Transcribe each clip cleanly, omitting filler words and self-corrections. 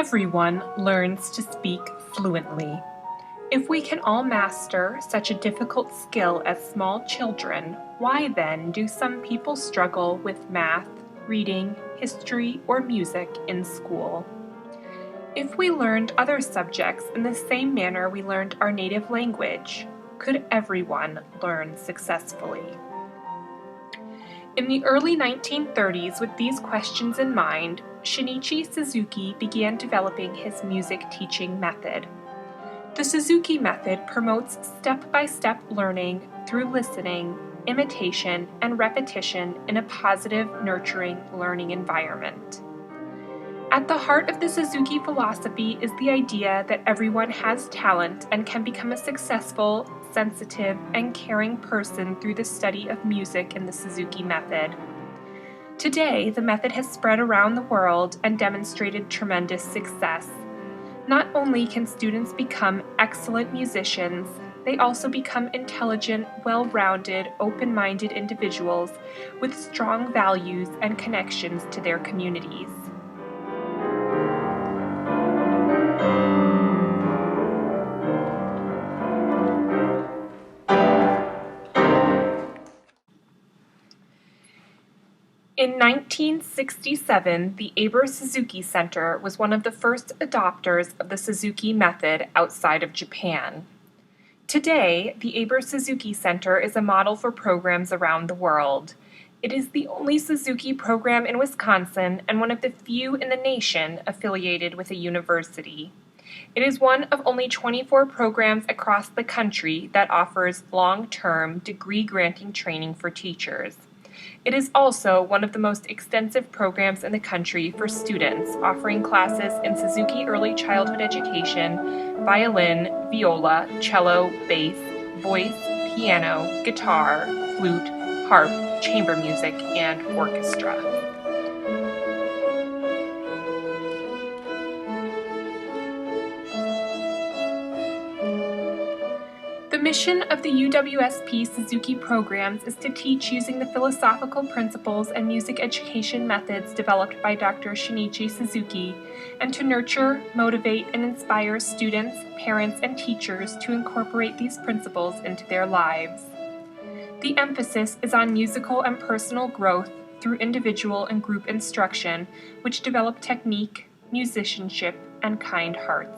everyone learns to speak fluently. If we can all master such a difficult skill as small children, why then do some people struggle with math, reading, history, or music in school? If we learned other subjects in the same manner we learned our native language, could everyone learn successfully? In the early 1930s, with these questions in mind, Shinichi Suzuki began developing his music teaching method. The Suzuki method promotes step-by-step learning through listening, imitation, and repetition in a positive, nurturing learning environment. At the heart of the Suzuki philosophy is the idea that everyone has talent and can become a successful, sensitive, and caring person through the study of music in the Suzuki method. Today, the method has spread around the world and demonstrated tremendous success. Not only can students become excellent musicians, they also become intelligent, well-rounded, open-minded individuals with strong values and connections to their communities. In 1967, the Aber Suzuki Center was one of the first adopters of the Suzuki method outside of Japan. Today, the Aber Suzuki Center is a model for programs around the world. It is the only Suzuki program in Wisconsin and one of the few in the nation affiliated with a university. It is one of only 24 programs across the country that offers long-term, degree-granting training for teachers. It is also one of the most extensive programs in the country for students, offering classes in Suzuki early childhood education, violin, viola, cello, bass, voice, piano, guitar, flute, harp, chamber music, and orchestra. The mission of the UWSP Suzuki programs is to teach using the philosophical principles and music education methods developed by Dr. Shinichi Suzuki, and to nurture, motivate, and inspire students, parents, and teachers to incorporate these principles into their lives. The emphasis is on musical and personal growth through individual and group instruction, which develop technique, musicianship, and kind hearts.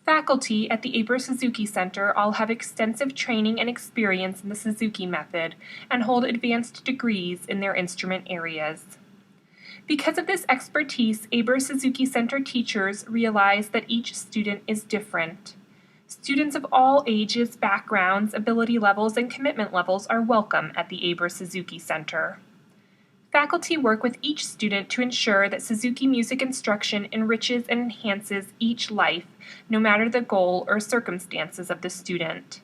Faculty at the Aber Suzuki Center all have extensive training and experience in the Suzuki method and hold advanced degrees in their instrument areas. Because of this expertise, Aber Suzuki Center teachers realize that each student is different. Students of all ages, backgrounds, ability levels, and commitment levels are welcome at the Aber Suzuki Center. Faculty work with each student to ensure that Suzuki music instruction enriches and enhances each life, no matter the goal or circumstances of the student.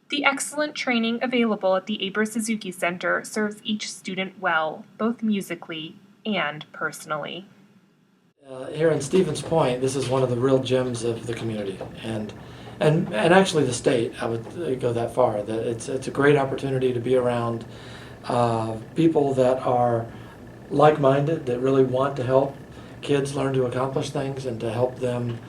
The excellent training available at the Aber Suzuki Center serves each student well, both musically and personally. Here in Stevens Point, this is one of the real gems of the community, and actually the state. I would go that far. That it's a great opportunity to be around people that are like-minded, that really want to help kids learn to accomplish things and to help them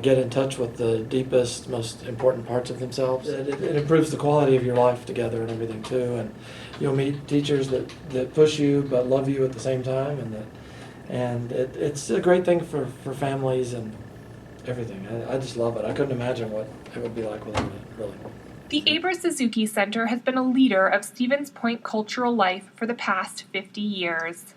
get in touch with the deepest, most important parts of themselves. It improves the quality of your life together and everything too, and you'll meet teachers that push you but love you at the same time, and it's a great thing for families and everything. I just love it. I couldn't imagine what it would be like without it, really. The Aber Suzuki Center has been a leader of Stevens Point cultural life for the past 50 years.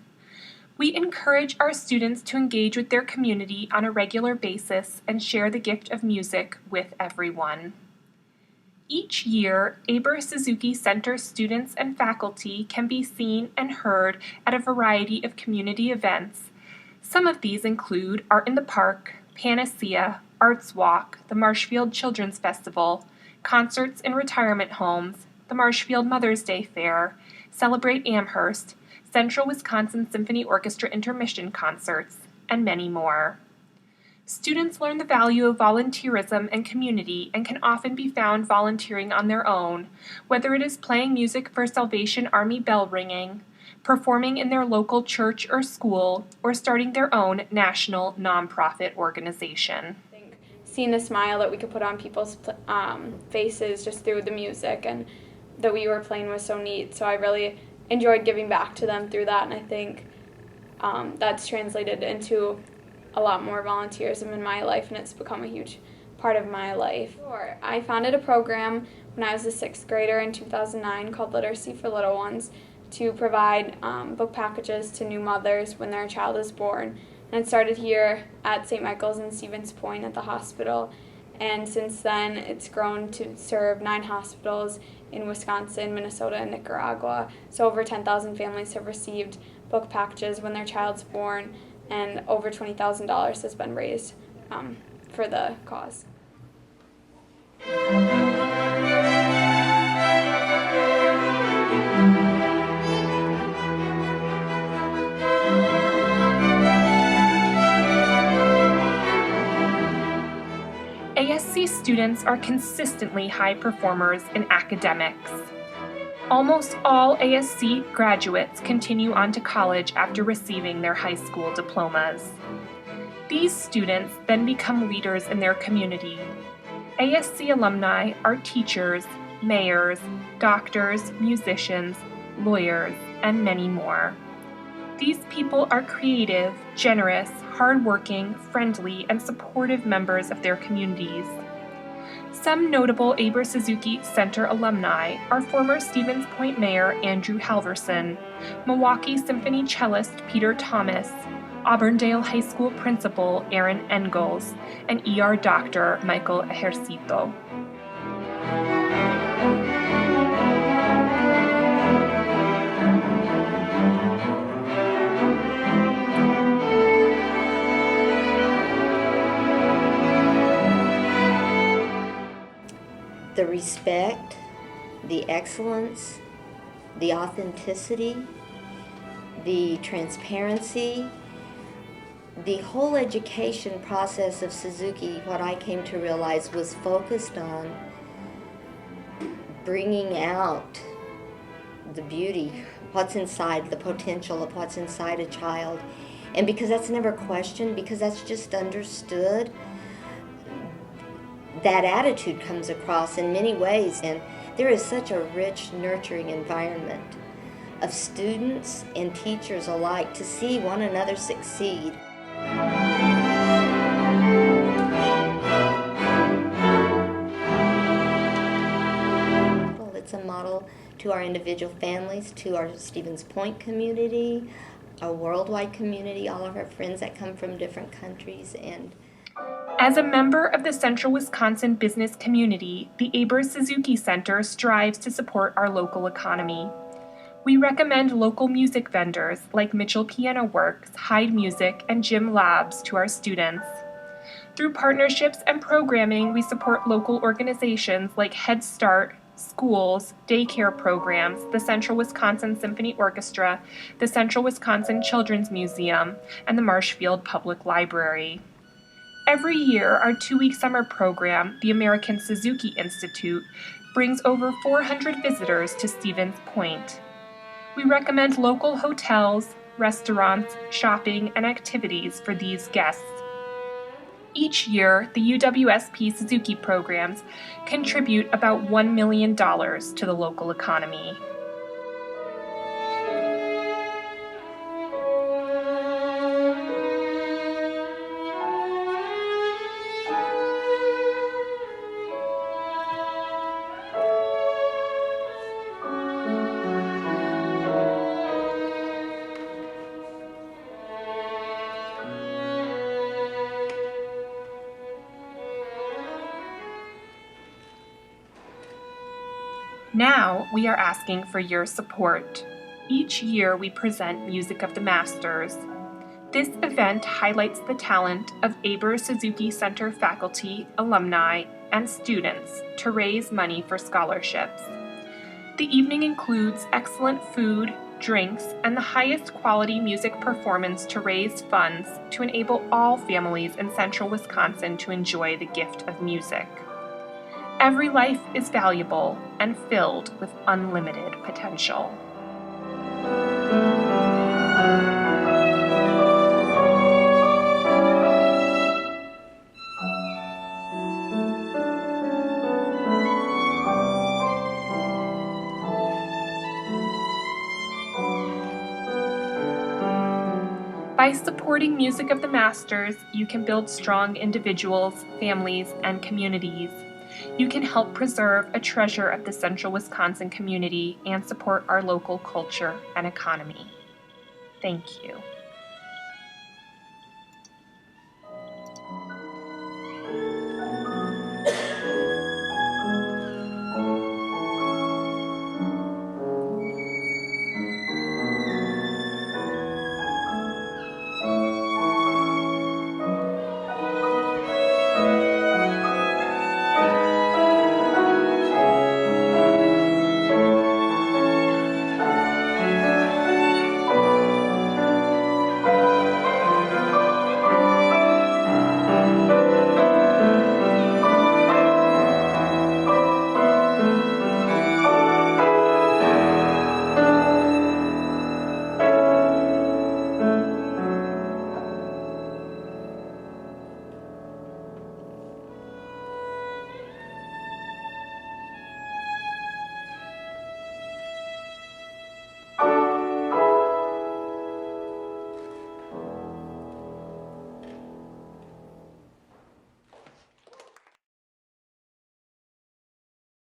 We encourage our students to engage with their community on a regular basis and share the gift of music with everyone. Each year, Aber Suzuki Center students and faculty can be seen and heard at a variety of community events. Some of these include Art in the Park, Panacea, Arts Walk, the Marshfield Children's Festival, concerts in retirement homes, the Marshfield Mother's Day Fair, Celebrate Amherst, Central Wisconsin Symphony Orchestra intermission concerts, and many more. Students learn the value of volunteerism and community and can often be found volunteering on their own, whether it is playing music for Salvation Army bell ringing, performing in their local church or school, or starting their own national nonprofit organization. I think seeing the smile that we could put on people's faces just through the music and that we were playing was so neat. So I really enjoyed giving back to them through that, and I think that's translated into a lot more volunteerism in my life, and it's become a huge part of my life. I founded a program when I was a 6th grader in 2009 called Literacy for Little Ones to provide book packages to new mothers when their child is born. And it started here at St. Michael's in Stevens Point at the hospital, and since then it's grown to serve 9 hospitals in Wisconsin, Minnesota, and Nicaragua. So over 10,000 families have received book packages when their child's born, and over $20,000 has been raised for the cause. ASC students are consistently high performers in academics. Almost all ASC graduates continue on to college after receiving their high school diplomas. These students then become leaders in their community. ASC alumni are teachers, mayors, doctors, musicians, lawyers, and many more. These people are creative, generous, hardworking, friendly, and supportive members of their communities. Some notable Aber Suzuki Center alumni are former Stevens Point Mayor Andrew Halverson, Milwaukee Symphony cellist Peter Thomas, Auburndale High School principal Aaron Engels, and ER doctor Michael Ejercito. The respect, the excellence, the authenticity, the transparency, the whole education process of Suzuki, what I came to realize was focused on bringing out the beauty, what's inside, the potential of what's inside a child. And because that's never questioned, because that's just understood, that attitude comes across in many ways, and there is such a rich, nurturing environment of students and teachers alike to see one another succeed. Well, it's a model to our individual families, to our Stevens Point community, our worldwide community, all of our friends that come from different countries. And as a member of the Central Wisconsin business community, the Aber Suzuki Center strives to support our local economy. We recommend local music vendors like Mitchell Piano Works, Hyde Music, and Gym Labs to our students. Through partnerships and programming, we support local organizations like Head Start, schools, daycare programs, the Central Wisconsin Symphony Orchestra, the Central Wisconsin Children's Museum, and the Marshfield Public Library. Every year, our 2-week summer program, the American Suzuki Institute, brings over 400 visitors to Stevens Point. We recommend local hotels, restaurants, shopping, and activities for these guests. Each year, the UWSP Suzuki programs contribute about $1 million to the local economy. Now we are asking for your support. Each year we present Music of the Masters. This event highlights the talent of Aber Suzuki Center faculty, alumni, and students to raise money for scholarships. The evening includes excellent food, drinks, and the highest quality music performance to raise funds to enable all families in central Wisconsin to enjoy the gift of music. Every life is valuable and filled with unlimited potential. By supporting Music of the Masters, you can build strong individuals, families, and communities. You can help preserve a treasure of the central Wisconsin community and support our local culture and economy. Thank you.